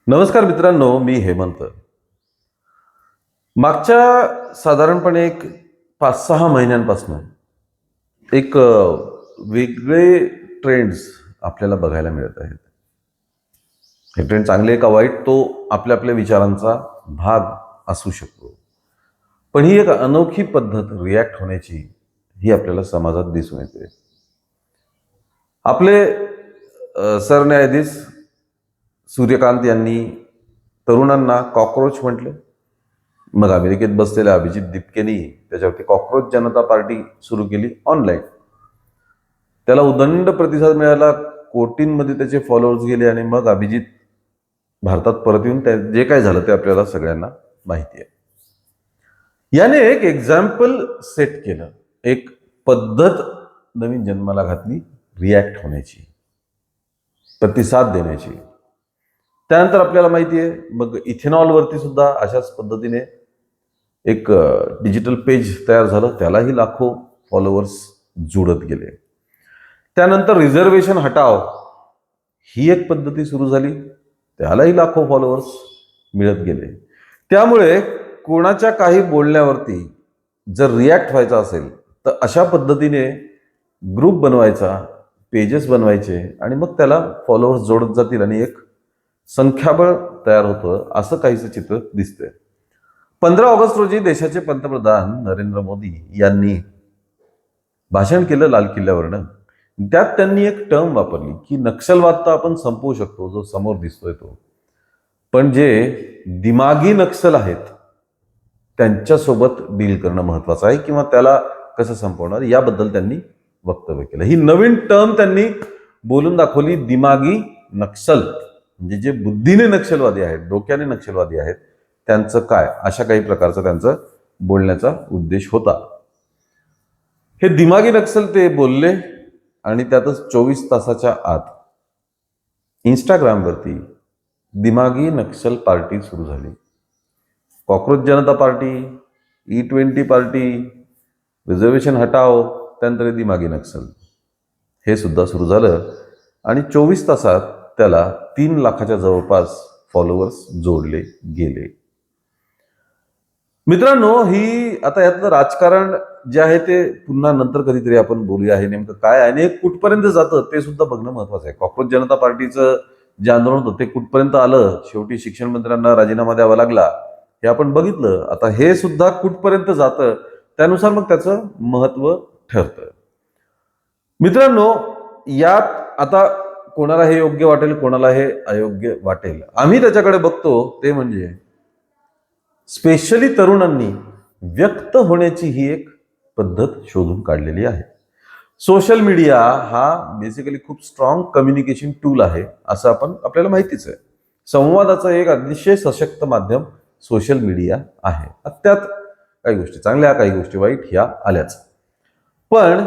नमस्कार मित्रांनो, मी हेमंत. मागच्या साधारणपणे एक 5-6 महिन्यांपासून एक वेगळे ट्रेंड्स आपल्याला बघायला मिळत आहेत. हे ट्रेंड चांगले का वाईट तो आपल्या आपल्या विचारांचा भाग असू शकतो. पण ही एक अनोखी पद्धत रिॲक्ट होण्याची ही आपल्याला समाजात दिसून येते. आपले सरन्यायाधीश सूर्यकांत यांनी तरुणांना कॉकरोच म्हटले. मग अमेरिकेत बसलेल्या अभिजित दिपकेनी त्याच्यावरती कॉकरोच जनता पार्टी सुरू केली ऑनलाईन. त्याला उदंड प्रतिसाद मिळाला, कोटींमध्ये त्याचे फॉलोअर्स गेले आणि मग अभिजित भारतात परत येऊन जे काय झालं ते आपल्याला सगळ्यांना माहिती आहे. याने एक एक्झाम्पल सेट केलं, एक पद्धत नवीन जन्माला घातली रिॲक्ट होण्याची, प्रतिसाद देण्याची. त्यानंतर आपल्याला माहिती आहे मग इथेनॉलवरती सुद्धा अशाच पद्धतीने एक डिजिटल पेज तयार झालं, त्यालाही लाखो फॉलोअर्स जुळत गेले. त्यानंतर रिझर्वेशन हटाव ही एक पद्धती सुरू झाली, त्यालाही लाखो फॉलोअर्स मिळत गेले. त्यामुळे कोणाच्या काही बोलण्यावरती जर रिॲक्ट व्हायचा असेल तर अशा पद्धतीने ग्रुप बनवायचा, पेजेस बनवायचे आणि मग त्याला फॉलोअर्स जोडत जातील आणि एक संख्याबळ तयार होतं, असं काहीसं चित्र दिसतंय. 15 ऑगस्ट रोजी देशाचे पंतप्रधान नरेंद्र मोदी यांनी भाषण केलं लाल किल्ल्यावरनं. त्यात त्यांनी एक टर्म वापरली की नक्षलवाद तर आपण संपवू शकतो, जो समोर दिसतोय तो, पण जे दिमागी नक्षल आहेत त्यांच्यासोबत डील करणं महत्वाचं आहे किंवा त्याला कसं संपवणार याबद्दल त्यांनी वक्तव्य केलं. ही नवीन टर्म त्यांनी बोलून दाखवली, दिमागी नक्षल. म्हणजे जे बुद्धीने नक्षलवादी आहेत, डोक्याने नक्षलवादी आहेत, त्यांचं काय, अशा काही प्रकारचा त्यांचा बोलण्याचा उद्देश होता. हे दिमागी नक्षल ते बोलले आणि त्यातच 24 तासाच्या आत इंस्टाग्रामवरती दिमागी नक्षल पार्टी सुरू झाली. कॉकरोच जनता पार्टी, E20 पार्टी, रिझर्वेशन हटाव, त्यानंतर दिमागी नक्षल हे सुद्धा सुरू झालं आणि 24 तासात त्याला 3 लाखाच्या जवळपास फॉलोअर्स जोडले गेले. मित्रांनो, ही आता यातलं राजकारण जे आहे ते पुन्हा नंतर कधीतरी आपण बोलूया. हे नेमकं काय आहे आणि कुठपर्यंत जातं ते सुद्धा बघणं महत्वाचं आहे. कॉकरोच जनता पार्टीचं जे आंदोलन होतं ते कुठपर्यंत आलं, शेवटी शिक्षण मंत्र्यांना राजीनामा द्यावा लागला, हे आपण बघितलं. आता हे सुद्धा कुठपर्यंत जातं त्यानुसार मग त्याचं महत्व ठरतं. मित्रांनो, यात आता कोणाला हे योग्य वाटेल, कोणाला हे अयोग्य वाटेल. आम्ही त्याच्याकडे बघतो ते म्हणजे स्पेशली तरुणांनी व्यक्त होण्याची ही एक पद्धत शोधून काढलेली आहे. सोशल मीडिया हा बेसिकली खूप स्ट्रॉंग कम्युनिकेशन टूल आहे, असं आपल्याला माहितीच आहे. संवादाचं एक अतिशय सशक्त माध्यम सोशल मीडिया आहे. त्यात काही गोष्टी चांगल्या, काही गोष्टी वाईट ह्या आल्याच. पण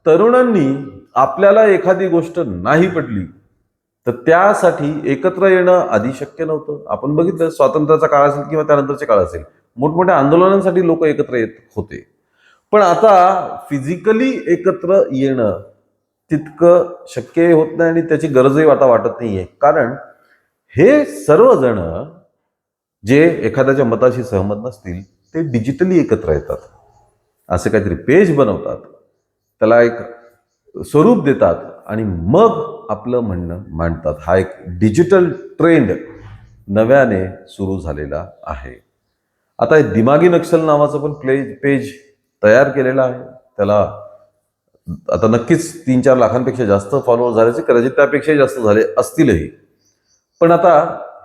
तरुणांनी आपल्याला एखादी गोष्ट नाही पटली तर त्यासाठी एकत्र येणं आधी शक्य नव्हतं. आपण बघितलं, स्वातंत्र्याचा काळ असेल किंवा त्यानंतरचे काळ असेल, मोठमोठ्या आंदोलनांसाठी लोक एकत्र येत होते. पण आता फिजिकली एकत्र येणं तितकं शक्य होत नाही आणि त्याची गरजही आता वाटत नाहीये. कारण हे सर्वजण जे एखाद्याच्या मताशी सहमत नसतील ते डिजिटली एकत्र येतात, असे काहीतरी पेज बनवतात, त्याला एक स्वरूप देतात आणि मग आपलं म्हणणं मांडतात. हा एक डिजिटल ट्रेंड नव्याने सुरू झालेला आहे. आता दिमागी नक्षल नावाचं पण पेज तयार केलेलं आहे. त्याला आता नक्कीच 3-4 लाखांपेक्षा जास्त फॉलोअर झाल्याचे, कदाचित त्यापेक्षाही जास्त झाले असतीलही. पण आता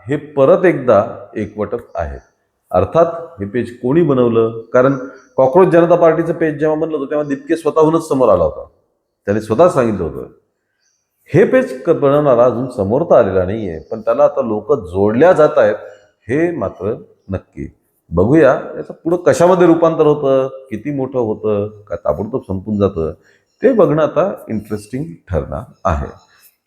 हे परत एकदा एकवटत आहेत. अर्थात हे पेज कोणी बनवलं? कारण कॉकरोच जनता पार्टीचं पेज जेव्हा बनलं होतं तेव्हा दिपके स्वतःहूनच समोर आला होता. त्याने स्वतः सांगितलं होतं. हे पेज बनवणारा अजून समोर तर आलेला नाहीये, पण त्याला आता लोक जोडल्या जात आहेत हे मात्र नक्की. बघूया याचं पुढं कशामध्ये रूपांतर होतं, किती मोठं होतं, का ताबडतोब संपून जातं, ते बघणं आता इंटरेस्टिंग ठरणार आहे.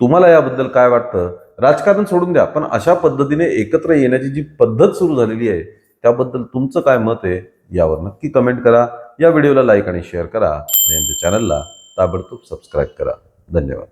तुम्हाला याबद्दल काय वाटतं? राजकारण सोडून द्या, पण अशा पद्धतीने एकत्र येण्याची जी पद्धत सुरू झालेली आहे त्याबद्दल तुमचं काय मत आहे यावर नक्की कमेंट करा. या व्हिडिओला लाईक आणि शेअर करा आणि आमच्या चॅनलला ताबडतोब सबस्क्राईब करा. धन्यवाद.